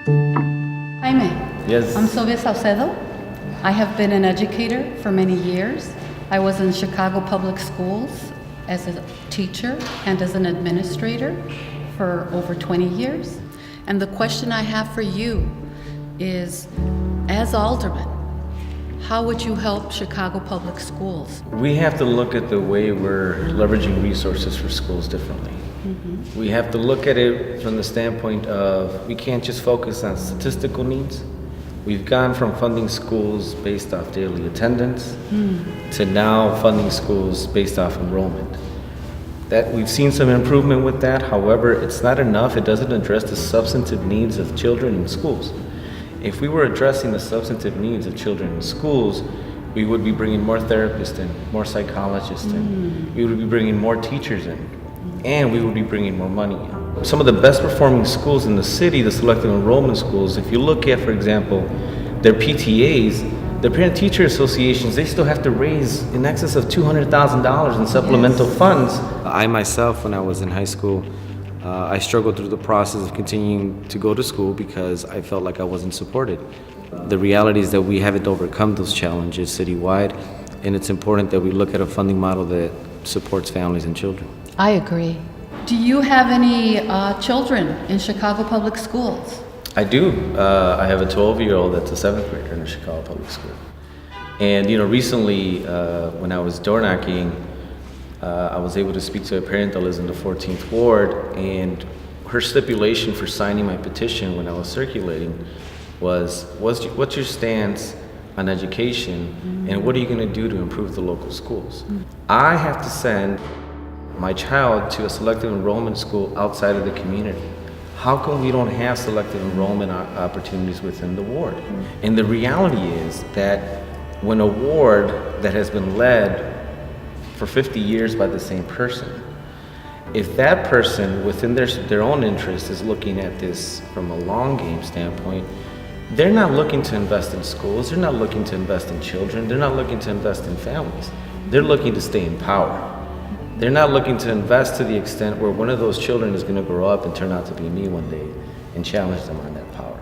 Jaime. Yes. I'm Silvia Saucedo. I have been an educator for many years. I was in Chicago Public Schools as a teacher and as an administrator for over 20 years. And the question I have for you is, as Alderman, how would you help Chicago Public Schools? We have to look at the way we're leveraging resources for schools differently. We have to look at it from the standpoint of we can't just focus on statistical needs. We've gone from funding schools based off daily attendance to now funding schools based off enrollment. That we've seen some improvement with that. However, it's not enough. It doesn't address the substantive needs of children in schools. If we were addressing the substantive needs of children in schools, we would be bringing more therapists in, more psychologists in. We would be bringing more teachers in, and we would be bringing more money in. Some of the best performing schools in the city, the selective enrollment schools, if you look at, for example, their PTAs, their parent-teacher associations, they still have to raise in excess of $200,000 in supplemental funds. I myself, when I was in high school, I struggled through the process of continuing to go to school because I felt like I wasn't supported. The reality is that we haven't overcome those challenges citywide, and it's important that we look at a funding model that supports families and children. I agree. Do you have any children in Chicago Public Schools? I do. I have a 12-year-old that's a 7th grader in a Chicago Public School. And recently when I was door knocking, I was able to speak to a parent that lives in the 14th Ward, and her stipulation for signing my petition when I was circulating was what's your stance on education, and what are you going to do to improve the local schools? I have to send my child to a selective enrollment school outside of the community. How come we don't have selective enrollment opportunities within the ward? And the reality is that when a ward that has been led for 50 years by the same person, if that person within their own interest is looking at this from a long game standpoint, they're not looking to invest in schools, they're not looking to invest in children, they're not looking to invest in families. They're looking to stay in power. They're not looking to invest to the extent where one of those children is going to grow up and turn out to be me one day and challenge them on that power.